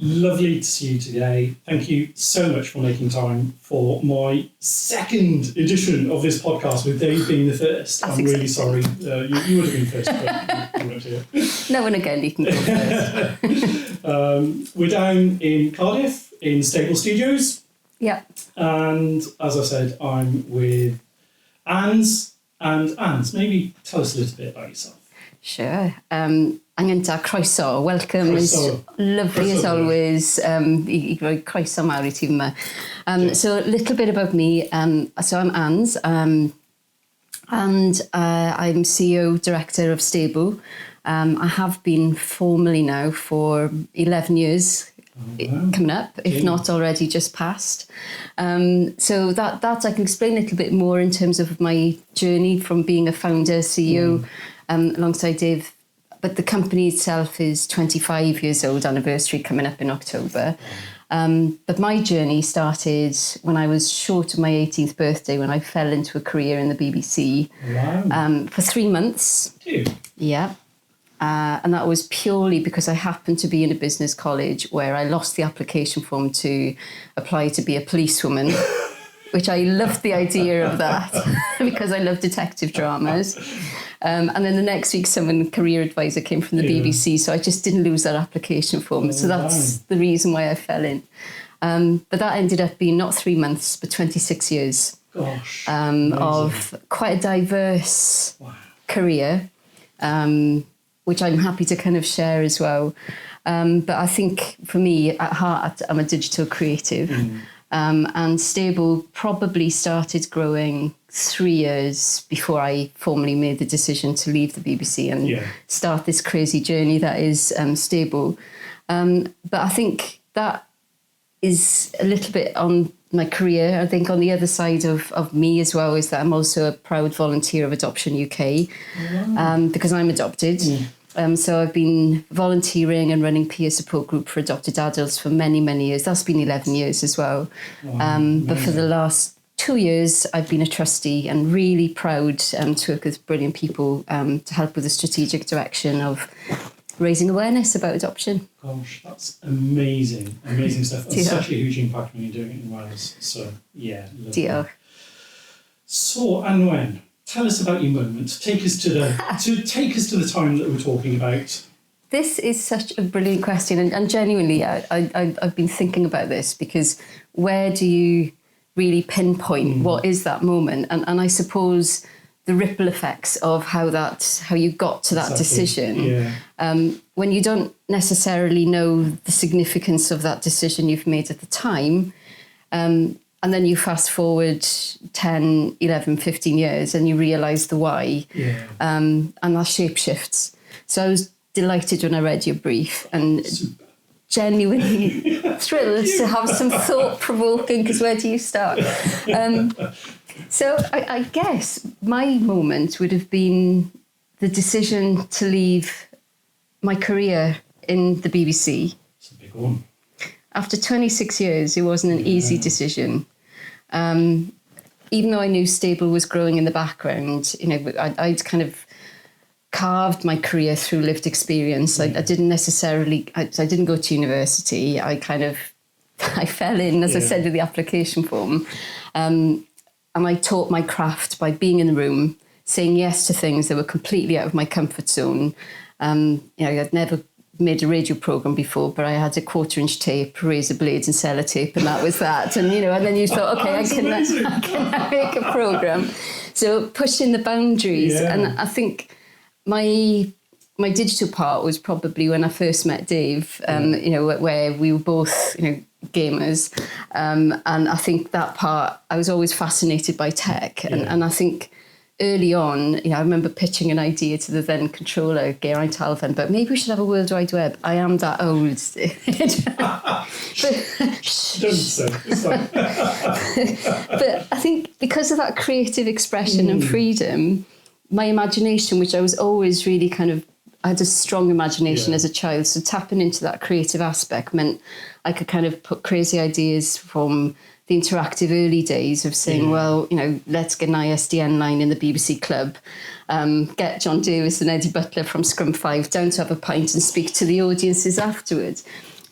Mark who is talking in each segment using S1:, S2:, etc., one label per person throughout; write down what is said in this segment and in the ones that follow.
S1: Lovely to see you today. Thank you so much for making time for my second edition of this podcast, with Dave being the first.
S2: That's
S1: I'm really sorry. You would have been first, but you weren't here.
S2: No one again, you can go first.
S1: We're down in Cardiff in Stable Studios.
S2: Yeah.
S1: And as I said, I'm with Ans. And Ans, maybe tell us a little bit about yourself.
S2: Sure. Angynta, croeso. Welcome.
S1: Croeso.
S2: It's lovely as always. I roi croeso mawr I ti yma. So a little bit about me. So I'm Ans, and I'm CEO Director of Stable. I have been formally now for 11 years. Coming up, if not already just passed. So that I can explain a little bit more in terms of my journey from being a founder, CEO, alongside Dave. But the company itself is 25 years old, anniversary coming up in October. But my journey started when I was short of my 18th birthday, when I fell into a career in the BBC.
S1: Wow.
S2: For 3 months. Yeah. And that was purely because I happened to be in a business college where I lost the application form to apply to be a policewoman, which I loved the idea of that because I love detective dramas. And then the next week, career advisor came from the BBC, so I just didn't lose that application form. So that's the reason why I fell in. But that ended up being not 3 months, but 26 years.
S1: Gosh,
S2: of quite a diverse career. Which I'm happy to kind of share as well. But I think for me, at heart, I'm a digital creative. And Stable probably started growing 3 years before I formally made the decision to leave the BBC and start this crazy journey that is Stable. But I think that is a little bit on my career. I think on the other side of me as well is that I'm also a proud volunteer of Adoption UK because I'm adopted. So I've been volunteering and running peer support group for adopted adults for many, many years. That's been 11 years as well. But for the last 2 years, I've been a trustee and really proud to work with brilliant people to help with the strategic direction of raising awareness about adoption.
S1: Gosh, that's amazing. Amazing stuff. And such a huge impact when you're doing it in Wales. So, yeah.
S2: Diolch.
S1: So, Anwen, tell us about your moment. Take us to the time that we're talking about.
S2: This is such a brilliant question. And genuinely, I've been thinking about this because where do you really pinpoint what is that moment? And I suppose the ripple effects of how you got to that decision. When you don't necessarily know the significance of that decision you've made at the time, and then you fast forward 10, 11, 15 years and you realise the why, and that shape shifts. So I was delighted when I read your brief and genuinely thrilled to have some thought-provoking, because where do you start? So I guess my moment would have been the decision to leave my career in the BBC.
S1: It's a big one.
S2: After 26 years, it wasn't an easy decision. Even though I knew Stable was growing in the background, I'd kind of carved my career through lived experience. I didn't necessarily, I didn't go to university. I fell in, as I said, with the application form. And I taught my craft by being in the room, saying yes to things that were completely out of my comfort zone. I'd never made a radio programme before, but I had a 1/4-inch tape, razor blades and sellotape, and that was that. And, and then you thought, okay, I can make a programme. So pushing the boundaries. And I think my digital part was probably when I first met Dave, where we were both, gamers. And I think that part, I was always fascinated by tech. And I think early on, I remember pitching an idea to the then controller, Geraint Alfen, but maybe we should have a World Wide Web. I am that old.
S1: Don't say. It's fine.
S2: But I think because of that creative expression and freedom, my imagination, which I was always really I had a strong imagination as a child, so tapping into that creative aspect meant I could kind of put crazy ideas from the interactive early days of saying, let's get an ISDN line in the BBC Club, get John Davis and Eddie Butler from Scrum 5 down to have a pint and speak to the audiences afterwards.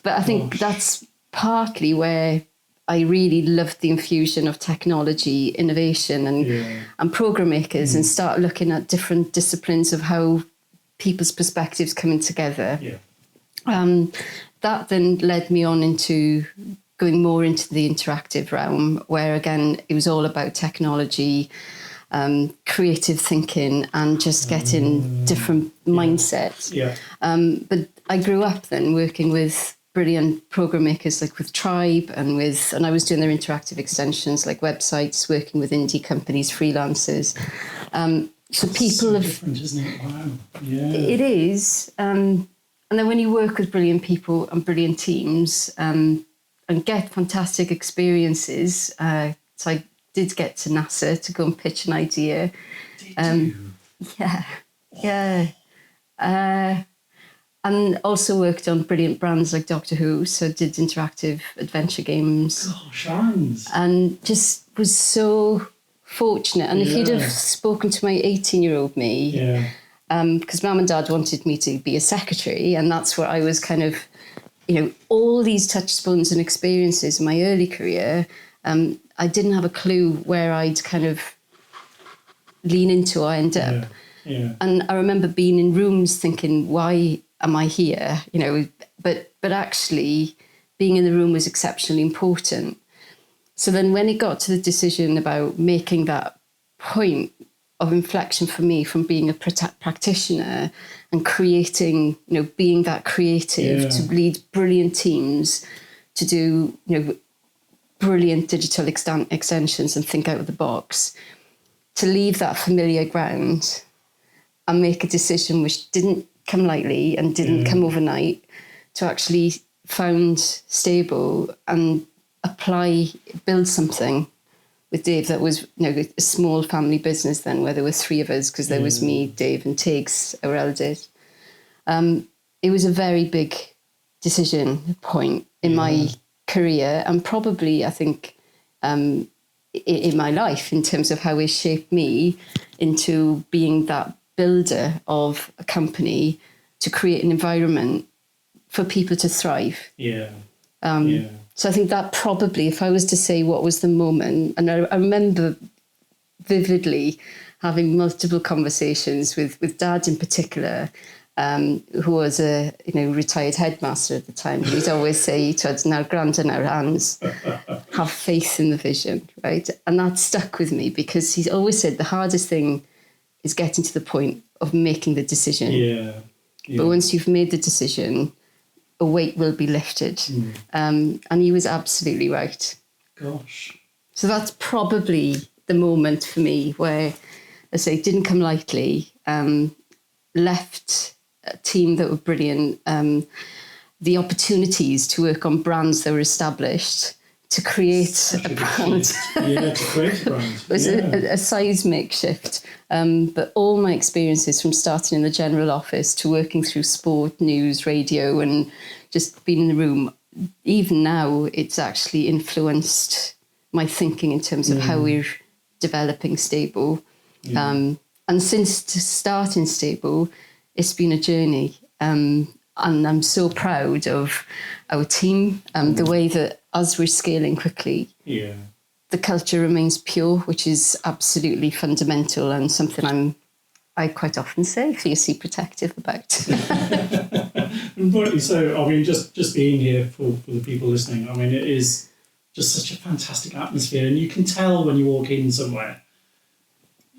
S2: But I think that's partly where I really loved the infusion of technology, innovation, and program makers, and start looking at different disciplines of how people's perspectives coming together. That then led me on into going more into the interactive realm, where again it was all about technology, creative thinking, and just getting different mindsets. But I grew up then working with brilliant program makers, like with Tribe, and I was doing their interactive extensions like websites, working with indie companies, freelancers. So people have
S1: different, isn't it? Wow. Yeah.
S2: It is. And then when you work with brilliant people and brilliant teams, and get fantastic experiences, so I did get to NASA to go and pitch an idea.
S1: Did you?
S2: Yeah. And also worked on brilliant brands like Doctor Who, so did interactive adventure games.
S1: Gosh, Ans.
S2: And just was so fortunate. And if you'd have spoken to my 18-year-old me, because Mum and Dad wanted me to be a secretary, and that's where I was kind of, all these touchstones and experiences in my early career, I didn't have a clue where I'd kind of lean into or end up. And I remember being in rooms thinking, why am I here? But actually being in the room was exceptionally important. So then when it got to the decision about making that point of inflection for me from being a practitioner and creating, being that creative to lead brilliant teams, to do, brilliant digital extensions and think out of the box, to leave that familiar ground and make a decision which didn't come lightly and didn't come overnight, to actually found Stable and build something with Dave that was, a small family business then, where there were three of us, because there was me, Dave, and Tiggs, our eldest. It was a very big decision point in my career, and probably, I think, in my life, in terms of how it shaped me into being that builder of a company to create an environment for people to thrive. So I think that probably, if I was to say what was the moment, and I remember vividly having multiple conversations with Dad in particular, who was a retired headmaster at the time. He'd always say to us, "Now, Grant and our hands, have faith in the vision," right? And that stuck with me, because he's always said the hardest thing is getting to the point of making the decision. But once you've made the decision, a weight will be lifted. And he was absolutely right.
S1: Gosh.
S2: So that's probably the moment for me where, as I say, it didn't come lightly. Left a team that were brilliant, the opportunities to work on brands that were established, to create a brand.
S1: To create a brand.
S2: It was a seismic shift. But all my experiences, from starting in the general office to working through sport, news, radio, and just being in the room, even now, it's actually influenced my thinking in terms of how we're developing Stable. And since starting Stable, it's been a journey. And I'm so proud of our team, the way that as we're scaling quickly, the culture remains pure, which is absolutely fundamental, and something I quite often say, fiercely protective about.
S1: And rightly so. I mean, just being here for the people listening, I mean, it is just such a fantastic atmosphere, and you can tell when you walk in somewhere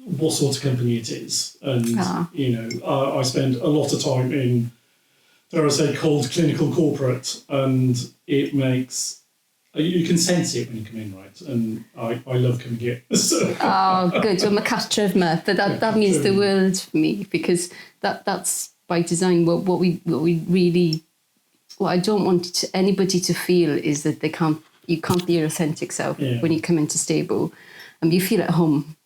S1: what sort of company it is. And, I spend a lot of time in, dare I say, cold clinical corporate, and it makes... You can sense it when you come in, right? And I love coming here. So.
S2: Oh, good. Well, but that means the world for me, because that's by design what we really... What I don't want anybody to feel is that you can't be your authentic self when you come into Stable, and you feel at home.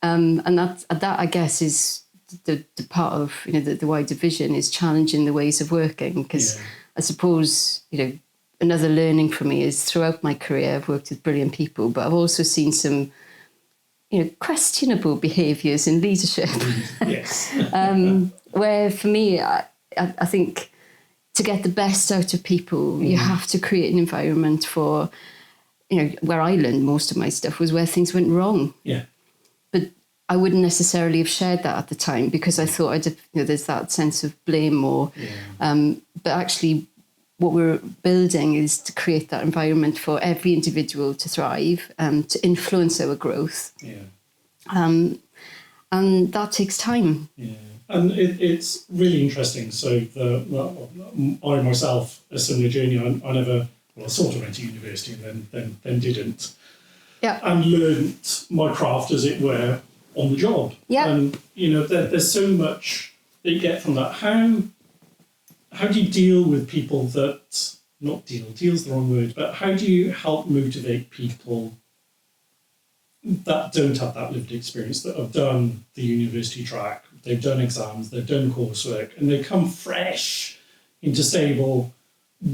S2: And that I guess is the part of the wider vision, is challenging the ways of working, because I suppose another learning for me is, throughout my career I've worked with brilliant people, but I've also seen some questionable behaviours in leadership.
S1: Yes.
S2: Where for me I think to get the best out of people, you have to create an environment for, where I learned most of my stuff was where things went wrong.
S1: Yeah.
S2: But I wouldn't necessarily have shared that at the time because I thought there's that sense of blame but actually what we're building is to create that environment for every individual to thrive and to influence our growth.
S1: Yeah.
S2: And that takes time.
S1: Yeah. And it's really interesting. So I myself, a similar journey, I never, well, I sort of went to university and then didn't.
S2: Yeah.
S1: And learnt my craft, as it were, on the job.
S2: Yeah.
S1: And, there's so much that you get from that. How do you deal with people that, not deal's the wrong word, but how do you help motivate people that don't have that lived experience, that have done the university track, they've done exams, they've done coursework, and they come fresh into Stable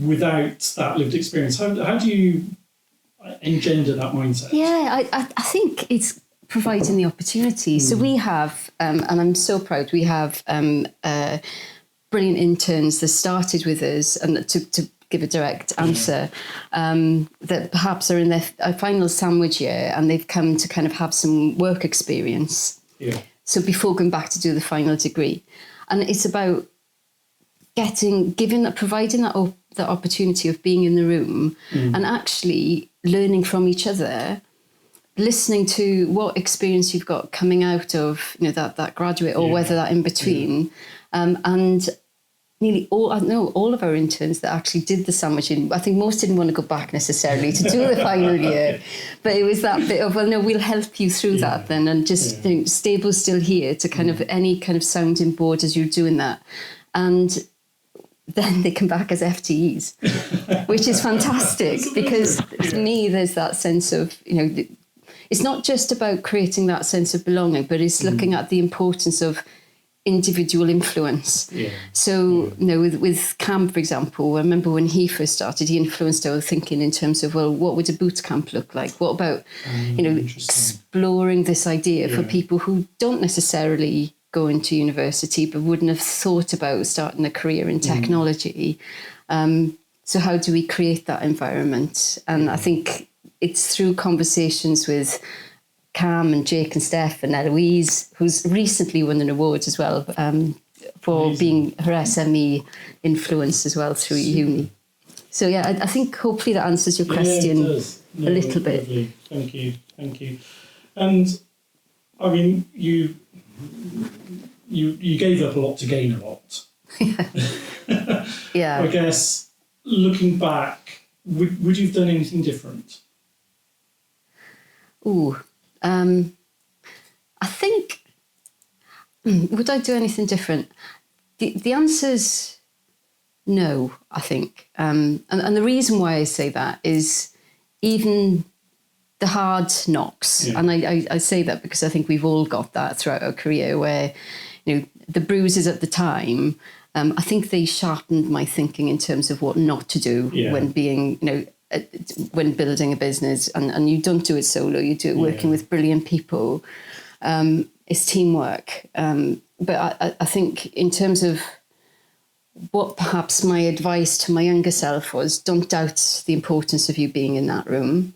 S1: without that lived experience? How do you engender that mindset?
S2: Yeah, I think it's providing the opportunity. So we have, and I'm so proud, we have brilliant interns that started with us, and to give a direct answer, that perhaps are in their final sandwich year and they've come to kind of have some work experience.
S1: Yeah.
S2: So before going back to do the final degree. And it's about providing that opportunity of being in the room and actually learning from each other, listening to what experience you've got coming out of that graduate or whether that in between, and nearly all of our interns that actually did the sandwiching, I think most didn't want to go back necessarily to do the final year, but it was that bit of, well, no, we'll help you through that then, and just Stable's still here to kind of any kind of sounding board as you're doing that. And then they come back as FTEs, which is fantastic because to me there's that sense of, it's not just about creating that sense of belonging, but it's looking at the importance of individual influence. Yeah. So, with Cam, for example, I remember when he first started, he influenced our thinking in terms of, well, what would a boot camp look like? What about, exploring this idea for people who don't necessarily go into university but wouldn't have thought about starting a career in technology. So how do we create that environment? And I think it's through conversations with Cam and Jake and Steph and Eloise, who's recently won an award as well for being her SME influence as well through uni. So yeah, I think hopefully that answers your question a little bit.
S1: Lovely. Thank you. And I mean, you gave up a lot to gain a lot.
S2: Yeah.
S1: I guess looking back, would you have done anything different?
S2: I think, would I do anything different? The answer's no, I think. And the reason why I say that is even the hard knocks, and I say that because I think we've all got that throughout our career where, the bruises at the time, I think they sharpened my thinking in terms of what not to do when being, when building a business, and you don't do it solo, you do it working with brilliant people. It's teamwork. But I think in terms of what perhaps my advice to my younger self was, don't doubt the importance of you being in that room.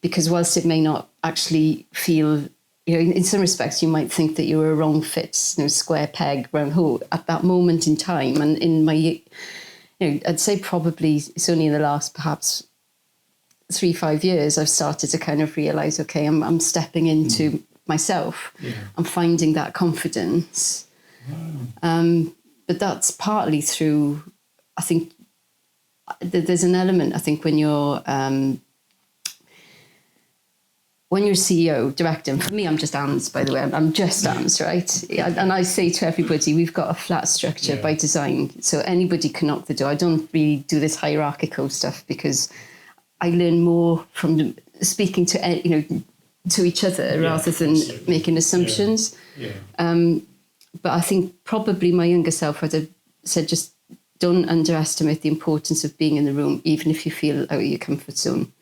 S2: Because whilst it may not actually feel, in some respects you might think that you were a wrong fit, square peg, round hole at that moment in time. And in my, I'd say probably it's only in the last perhaps 3-5 years I've started to kind of realise, okay, I'm stepping into myself. I'm finding that confidence. But that's partly through, I think, there's an element, I think, when you're CEO, director, and for me, I'm just Ans, by the way, I'm just Ans, right? And I say to everybody, we've got a flat structure by design, so anybody can knock the door. I don't really do this hierarchical stuff because I learn more from speaking to, to each other rather than making assumptions. But I think probably my younger self would have said, just don't underestimate the importance of being in the room, even if you feel out of your comfort zone.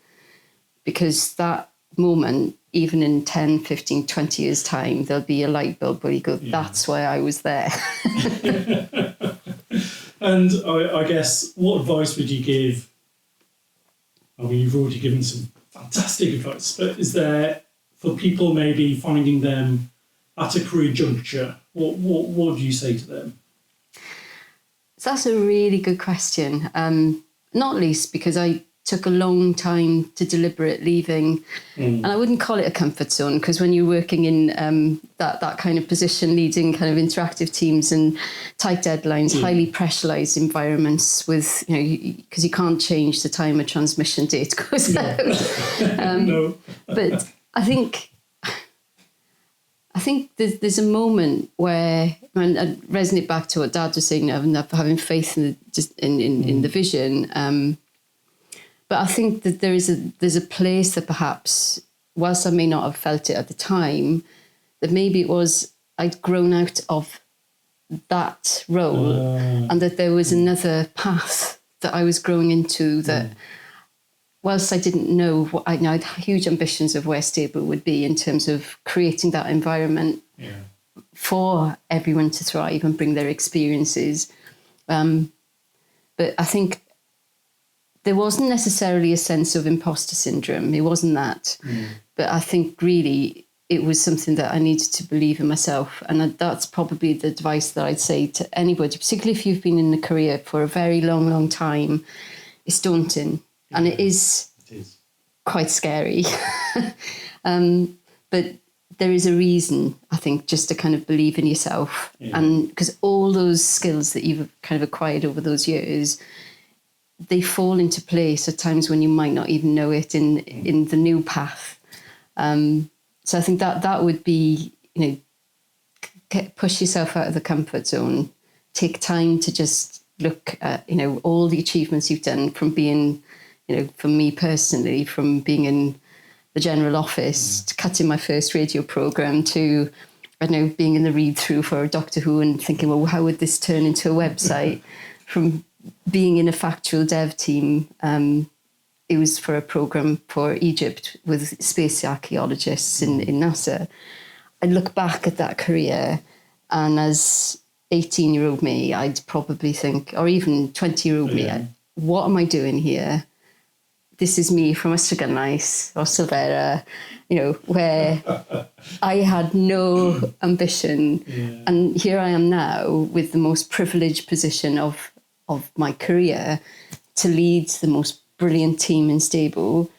S2: Because that moment, even in 10, 15, 20 years' time, there'll be a light bulb where you go, that's why I was there.
S1: And I guess, what advice would you give? I mean, you've already given some fantastic advice, but is there, for people maybe finding them at a career juncture, what would you say to them?
S2: So that's a really good question. Not least because I took a long time to deliberate leaving, and I wouldn't call it a comfort zone, because when you're working in that kind of position, leading kind of interactive teams and tight deadlines, highly pressurized environments with, because you can't change the time a transmission date goes out.
S1: No.
S2: But I think there's a moment where, and I resonate back to what Dad was saying, having faith in the vision. But I think that there's a place that perhaps, whilst I may not have felt it at the time, that maybe it was I'd grown out of that role, and that there was another path that I was growing into that, whilst I didn't know what I had huge ambitions of where Stable would be in terms of creating that environment for everyone to thrive and bring their experiences. But I think there wasn't necessarily a sense of imposter syndrome. It wasn't that. But I think really it was something that I needed to believe in myself. And that's probably the advice that I'd say to anybody, particularly if you've been in a career for a very long, long time. It's daunting. And it is quite scary. But there is a reason, I think, just to kind of believe in yourself. And because all those skills that you've kind of acquired over those years, they fall into place at times when you might not even know it in the new path. So I think that would be, push yourself out of the comfort zone. Take time to just look at, all the achievements you've done from being, for me personally, from being in the general office, to cutting my first radio programme, to, being in the read-through for Doctor Who and thinking, well, how would this turn into a website? From being in a factual dev team, it was for a programme for Egypt with space archaeologists in NASA. I look back at that career, and as 18-year-old me, I'd probably think, or even 20-year-old me, what am I doing here? This is me from Ystradgynlais or Silvera, where I had no ambition. And here I am now with the most privileged position of my career to lead the most brilliant team in Stable,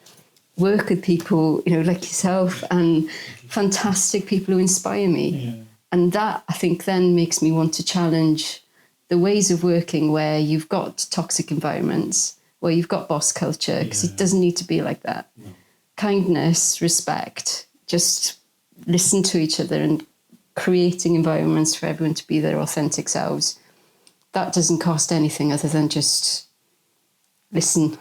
S2: work with people, like yourself, and fantastic people who inspire me. And that, I think, then makes me want to challenge the ways of working where you've got toxic environments, where you've got boss culture, because it doesn't need to be like that. Kindness, respect, just listen to each other and creating environments for everyone to be their authentic selves. That doesn't cost anything other than just listen.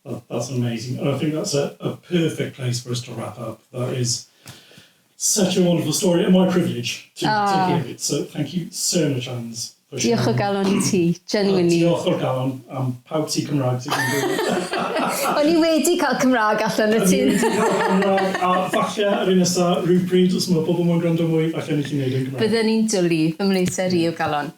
S1: That's amazing. I think that's a perfect place for us to wrap up. That is such a wonderful story, and my privilege to hear it. So thank you so much, Ans.
S2: Diolch o galon I ti, genuinely.
S1: Diolch o'r galon am pawb sy'n Cymraeg sy'n gwybod.
S2: O'n i wedi cael Cymraeg allan y tŷ.
S1: A falle ar un nesaf, rhywbryd, os mae pobl mwyn gwrando mwy, falle ni chi'n neud yn Cymraeg.
S2: Bydden ni'n dwlu fy mleser i o galon.